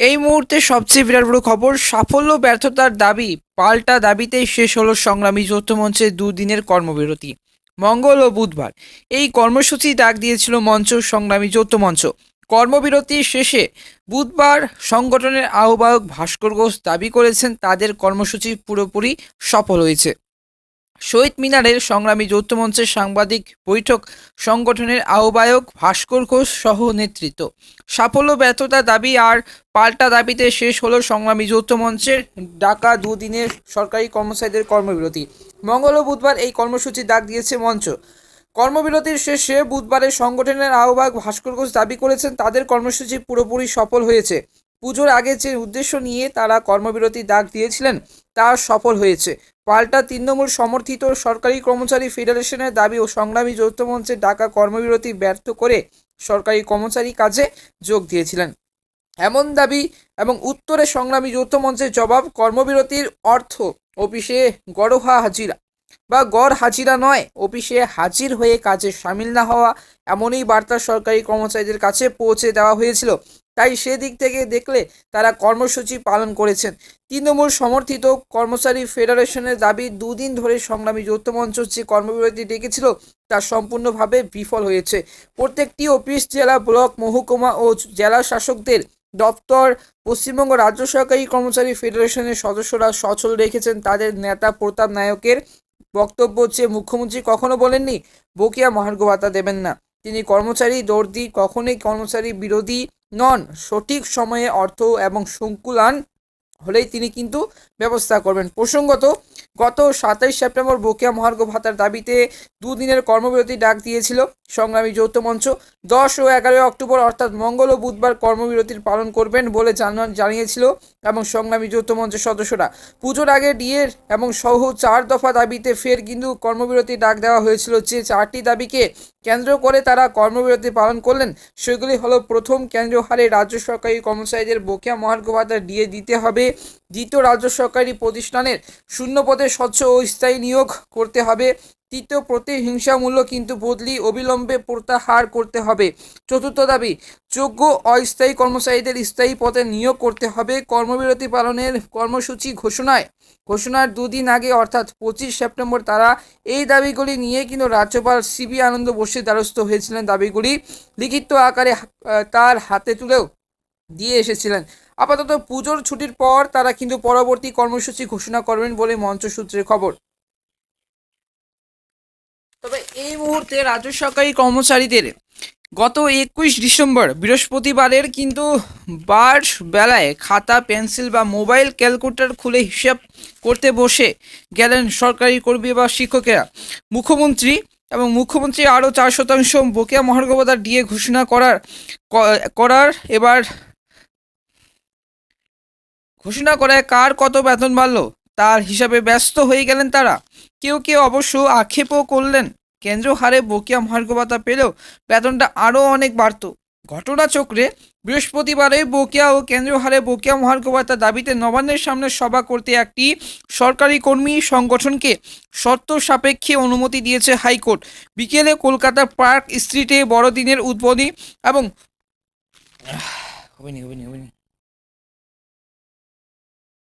এই মুহূর্তে সবচেয়ে বিরাট বড় খবর, সাফল্য ব্যর্থতার দাবি পাল্টা দাবিতেই শেষ হলো সংগ্রামী যৌথ মঞ্চের দুদিনের কর্মবিরতি। মঙ্গল ও বুধবার এই কর্মসূচি ডাক দিয়েছিল মঞ্চ সংগ্রামী যৌথ মঞ্চ। কর্মবিরতির শেষে বুধবার সংগঠনের আহ্বায়ক ভাস্কর ঘোষ দাবি করেছেন তাদের কর্মসূচি পুরোপুরি সফল হয়েছে। শহীদ মিনারের সংগ্রামী যৌথ মঞ্চের সাংবাদিক বৈঠক, সংগঠনের আহ্বায়ক ভাস্কর ঘোষ সহ নেতৃত্ব। সাফল্য ব্যর্থতা দাবি আর পাল্টা দাবিতে শেষ হলো সংগ্রামী যৌথ মঞ্চের ডাকা দুদিনের সরকারি কর্মচারীদের কর্মবিরতি। মঙ্গল ও বুধবার এই কর্মসূচি ডাক দিয়েছে মঞ্চ। কর্মবিরতির শেষে বুধবারের সংগঠনের আহ্বায়ক ভাস্কর ঘোষ দাবি করেছেন তাদের কর্মসূচি পুরোপুরি সফল হয়েছে। পুজোর আগে যে উদ্দেশ্য নিয়ে তারা কর্মবিরতি ডাক দিয়েছিলেন তা সফল হয়েছে। পাল্টা তৃণমূল সমর্থিত সরকারি কর্মচারী ফেডারেশনের দাবি ও সংগ্রামী যৌথ মঞ্চের ডাকা কর্মবিরতি ব্যর্থ করে সরকারি কর্মচারী কাজে যোগ দিয়েছিলেন এমন দাবি এবং উত্তরে সংগ্রামী যৌথ মঞ্চের জবাব, কর্মবিরতির অর্থ অফিসে গড়হা হাজিরা বা গড় হাজিরা নয়, অফিসে হাজির হয়ে কাজে সামিল না হওয়া, এমনই বার্তা সরকারি কর্মচারীদের কাছে পৌঁছে দেওয়া হয়েছিল। তাই সেদিক থেকে দেখলে তারা কর্মসূচি পালন করেছেন। তৃণমূল সমর্থিত কর্মচারী ফেডারেশনের দাবি, দুদিন ধরে সংগ্রামী যৌথ মঞ্চ যে কর্মবিরতি ডেকেছিল তা সম্পূর্ণভাবে বিফল হয়েছে। প্রত্যেকটি অফিস, জেলা, ব্লক, মহকুমা ও জেলা শাসকদের দপ্তর, পশ্চিমবঙ্গ রাজ্য সরকারি কর্মচারী ফেডারেশনের সদস্যরা সচল রেখেছেন তাদের নেতা প্রতাপ নায়কের বক্তব্য হচ্ছে, মুখ্যমন্ত্রী কখনো বলেননি বকেয়া মহার্ঘ ভাতা দেবেন না। তিনি কর্মচারী দর্দি, কখনোই কর্মচারী বিরোধী নন। সঠিক সময়ে অর্থ এবং সংকুলান হলেই তিনি কিন্তু ব্যবস্থা করবেন। প্রসঙ্গত, গত 27 সেপ্টেম্বর বকেয়া মহার্ঘ ভাতার দাবিতে দুদিনের কর্মবিরতি ডাক দিয়েছিল সংগ্রামী যৌথ মঞ্চ। 10 ও 11 অক্টোবর অর্থাৎ মঙ্গল ও বুধবার কর্মবিরতির পালন করবেন বলে জানিয়েছিল এবং সংগ্রামী যৌথ মঞ্চের সদস্যরা। পুজোর আগে ডিএর এবং সহ 4 দফা দাবিতে ফের কিন্তু কর্মবিরতি ডাক দেওয়া হয়েছিল। যে 4টি দাবিকে কেন্দ্র করে তারা কর্মবিরতি পালন করলেন সেগুলি হলো, প্রথম, কেন্দ্রীয় হারে রাজ্য সরকারি কর্মচারীদের বকেয়া মহার্ঘ ভাতা ডিএ দিতে হবে। দ্বিতীয়, রাজ্য সরকারি প্রতিষ্ঠানের শূন্য পদে স্বচ্ছ ও স্থায়ী নিয়োগ করতে হবে। তৃতীয়, প্রতিহিংসা মূল্য কিন্তু বদলি অবিলম্বে প্রত্যাহার করতে হবে। চতুর্থ দাবি, যোগ্য অস্থায়ী কর্মচারীদের স্থায়ী পদে নিয়োগ করতে হবে। কর্মবিরতি পালনের কর্মসূচি ঘোষণার দুদিন আগে অর্থাৎ 25 সেপ্টেম্বর তারা এই দাবিগুলি নিয়ে কিন্তু রাজ্যপাল সিবি আনন্দ বোসের দ্বারস্থ হয়েছিলেন। দাবিগুলি লিখিত আকারে তার হাতে তুলেও দিয়ে এসেছিলেন। আপাতত পুজোর ছুটির পর তারা কিন্তু পরবর্তী কর্মসূচি ঘোষণা করবেন বলে মঞ্চ সূত্রের খবর। তবে এই মুহূর্তে রাজ্য সরকারি কর্মচারীদের গত 21 ডিসেম্বর বৃহস্পতিবারের কিন্তু বেলায় খাতা, পেন্সিল বা মোবাইল ক্যালকুলেটর খুলে হিসাব করতে বসে গেলেন সরকারি কর্মী বা শিক্ষকেরা। মুখ্যমন্ত্রী আরও 4% বকেয়া মহার্ঘ ভাতা ডিএ ঘোষণা করায় কার কত বেতন বাড়ল তার হিসাবে ব্যস্ত হয়ে গেলেন তারা। কেউ কেউ অবশ্য আক্ষেপও করলেন, কেন্দ্র হারে বকেয়া মহার্ঘ ভাতা পেলেও বেতনটা আরও অনেক বাড়ত। ঘটনাচক্রে বৃহস্পতিবারে বকেয়া ও কেন্দ্রীয় হারে বকেয়া মহার্ঘ ভাতা দাবিতে নবান্নের সামনে সভা করতে একটি সরকারি কর্মী সংগঠনকে শর্ত সাপেক্ষে অনুমতি দিয়েছে হাইকোর্ট। বিকেলে কলকাতার পার্ক স্ট্রিটে বড়দিনের উদ্বোধনী এবং